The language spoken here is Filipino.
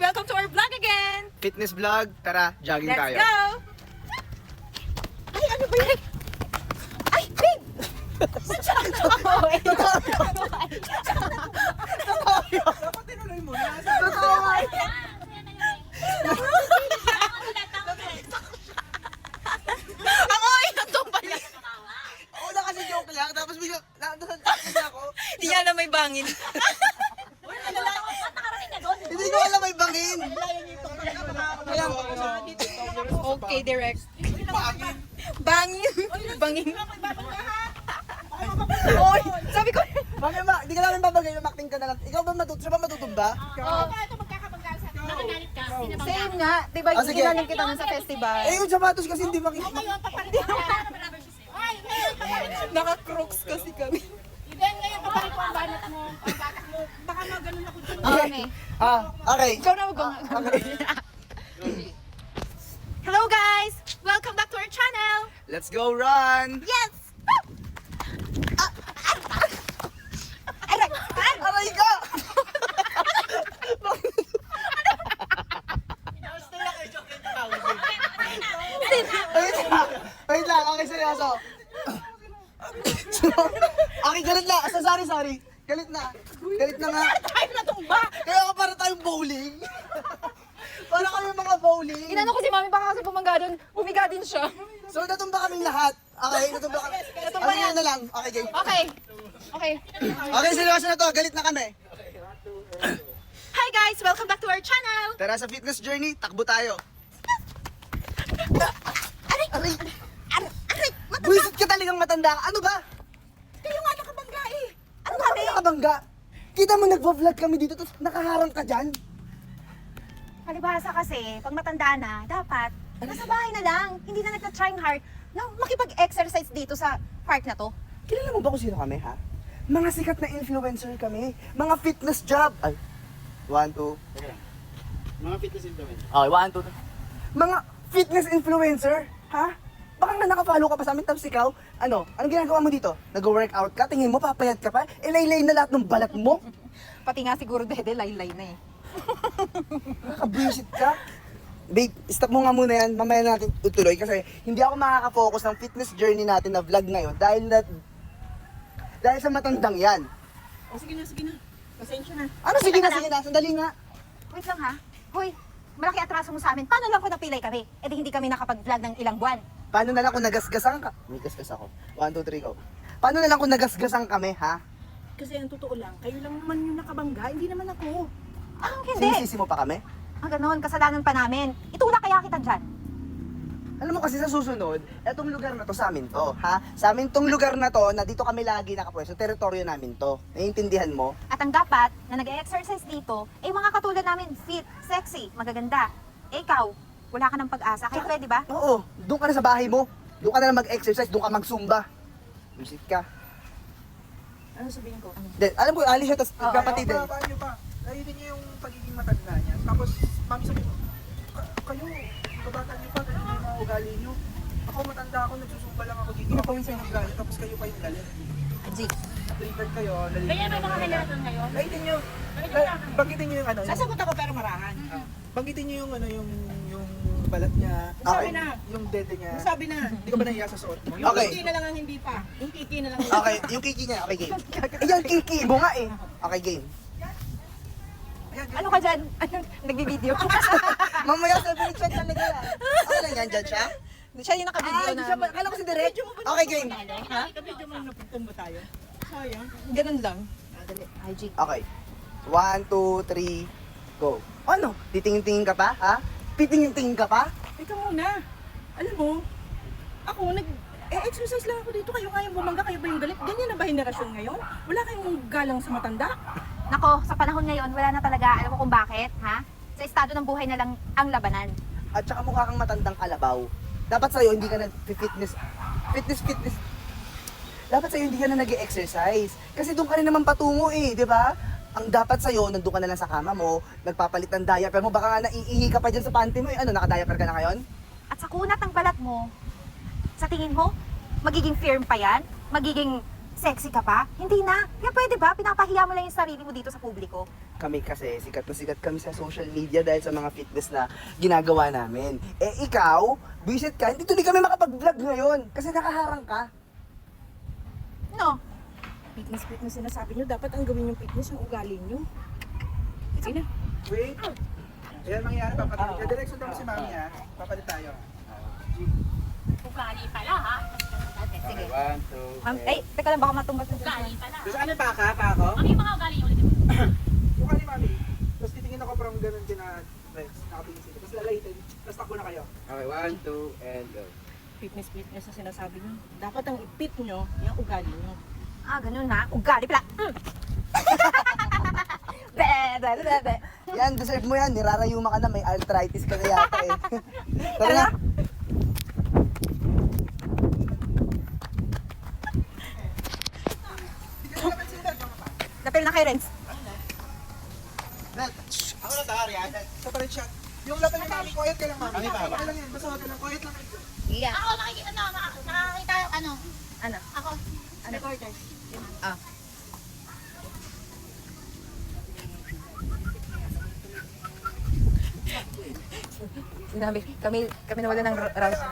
Welcome to our vlog again! Fitness vlog, tara, jogging Let's tayo. go! Ay, ano ba yun? Ay, babe! Dapat tinuloy mo na. Totoo nga. Ako ay natumbayan! Oo na kasi joke lang, tapos bigla, nandun ako. Hindi niya na may bangin. Hindi ko alam may bangin. Okay, direct. Bangin! Bangin! Oy! Sabi ko, Bakit ma, di ka namin babagay, mamakting ka na lang. Ikaw ba siya ba matutumba? same nga. Diba Ah, sige. ginaling kita nun sa festival? Eh, yung sapatos kasi hindi makikita. Naka-crooks kasi kami. Okay. Okay. Ikaw na ba? Hello guys! Welcome back to our channel! Let's go run! Yes! Aray! Aray ka! Wait lang, okay, seryoso. Okay, galit na. Sorry. Galit na. Galit na nga. Tayo natumba! Kaya ka para tayong bowling. Para kami mga bowling. Inano ko si mami baka kasi bumangga doon. Bumiga din siya. So, natumba kaming lahat. Okay, natumba kami. Natumba yan. Ano na lang? Okay, game. Okay. Okay. Okay, seryoso na to. Galit na kami. Hi guys! Welcome back to our channel! Tara sa fitness journey, takbo tayo. Aray! Aray! Aray! Buisit ka talagang matanda ka. Ano ba? Kayo nga nakabangga eh! Ano kami nakabangga? Kita mo nagpa-vlog kami dito, tapos nakaharang ka dyan. Palibhasa kasi, pag matanda na, dapat nasa bahay na lang. Hindi na nagta-trying hard na makipag-exercise dito sa park na to. Kilala mo ba kung sino kami, ha? Mga sikat na influencer kami. Mga fitness job. Ay, 1, 2. Mga fitness influencer. Okay, 1, 2. Mga fitness influencer, ha? Baka na nakafollow ka pa sa amin, tapos ikaw, anong ginagawa mo dito? Nag-workout ka? Tingin mo, papayat ka pa? Ilaylay na lahat ng balat mo? Pati nga siguro dede, laylay na eh. Nakabwisit ka? Babe, stop mo nga muna yan. Mamaya natin tutuloy kasi hindi ako makaka-focus ng fitness journey natin na vlog ngayon dahil sa matandang yan. O sige na. Pasensya na. Ano, sige na, sandali nga. Wait lang ha. Hoy, malaki atraso mo sa amin. Paano lang kung napilay kami? E di hindi kami nakapag-vlog ng ilang buwan. Paano na lang kung nagasgasan ka? May gasgas ako. 1, 2, 3, go. Paano na lang kung nagasgasan kami, ha? Kasi ang totoo lang, kayo lang naman yung nakabangga, hindi naman ako. Ah, hindi. Sinisisi mo pa kami? Ah, ganon. Kasalanan pa namin. Itulak kaya kita dyan. Alam mo kasi sa susunod, etong lugar na to sa amin to, ha? Sa amin tong lugar na to, na dito kami lagi nakapwesto, teritoryo namin to. Naiintindihan mo? At ang dapat na nag-exercise dito, ay mga katulad namin, fit, sexy, magaganda. Eh ikaw, wala ka ng pag-asa. Kaya pwede ba? Oo, doon ka na sa bahay mo. Doon ka na lang mag-exercise, doon ka mag-zumba. Visit ka. Ano sabihin ko? Then, alam ko, alis siya, tapos kapatid din. Paano nyo pa? Ayunin nyo yung pagiging matanda niya. Tapos, mami sabi ko, kayo, kabata nyo pa, ganyan yung mga ugali nyo. Ako matanda ako, nagsusumba lang ako dito. Ako yung pinagalit, tapos kayo pa yung galit. Jig. Triggered kayo, nalilito. Kaya may mga kailangan ngayon. Banggitin nyo, banggitin nyo yung ano. Sasagot ako pero marahan. Banggitin nyo yung ano, yung balat niya. Sabi Okay. na. Yung dede niya. Sabi na. Hindi ko ba nahiya sa suot mo? Yung Okay. kiki na lang ang hindi pa. Yung kiki na lang. Okay, yung kiki niya, okay, game. Ayan, kiki mo nga eh. Okay, game. Ano ka dyan? Ano, nagbibideo? Mamaya sabi check talaga yan. Okay lang yan, dyan siya? Siya yung nakabideo na. Kala ko si Direk. Okay, game. Ha? Kapit mo napagtan ba tayo? Sayang. Ganun lang. Dali. Ay, Jig. Okay. 1, 2, 3, go. Ano? Titingin-tingin ka pa, ha? Titingin-tingin ka pa? Ikaw muna. Alam mo, ako exercise lang ako dito. Kayo nga yung bumangga, kayo ba yung galit? Ganyan na ba henerasyon ngayon? Wala kayong galang sa matanda? Nako, sa panahon ngayon, wala na talaga. Alam mo kung bakit, ha? Sa estado ng buhay na lang ang labanan. At saka mukha kang matandang kalabaw. Dapat sa'yo, hindi ka na fitness. Dapat sa'yo, hindi ka na nag-exercise. Kasi doon ka rin naman patungo eh, di ba? Ang dapat sa'yo, nandun ka na lang sa kama mo, nagpapalit ng diaper mo, baka nga naiihi ka pa dyan sa panty mo eh. Ano, naka-diaper ka na ngayon? At sa kunat ng balat mo, sa tingin mo, magiging firm pa yan? Magiging sexy ka pa? Hindi na. Kaya pwede ba? Pinapahiya mo lang yung sarili mo dito sa publiko. Kami kasi, sikat na sikat kami sa social media dahil sa mga fitness na ginagawa namin. Eh ikaw, visit ka, hindi tuloy kami makapag-vlog ngayon kasi nakaharang ka. No. Fitness sinasabi nyo, dapat ang gawin yung fitness yung ugali nyo. Sige na. Wait. Ayan mangyayari, papalit. Direksyon daw si Mami ha. Papalit tayo. Ugali pala ha. Sige. 1, 2, Ay, teka lang, baka matumbas na siya. Ugali pala. Gusto ano pa ka? Pa ako? Ano yung mga ugali niyo ulit? Mukha ni Mami. Tapos titingin ako parang ganun din na Rex. Nakatingin sila. Tapos lalahitin. Tapos takbo na kayo. Okay, 1, 2, and go. Fitness na sinasabi nyo. Dapat ang ipit nyo, yung ugali nyo. Ah, ganun ha. Ugali pala. Be. Yan, deserve mo yan. Nirarayuma ka na, may arthritis ka na yata eh. Tara na. Napil na kay Renz. Ako na tari yan. Separate shot. Yung laban ni Mami, quiet ka lang Mami. Okay lang yan. Basta wag ka lang. Quiet lang. Yeah. Ako nakakita yung ano. Ano? Ako. Recorder. Ah. Sinabi, kami nawala ng rush.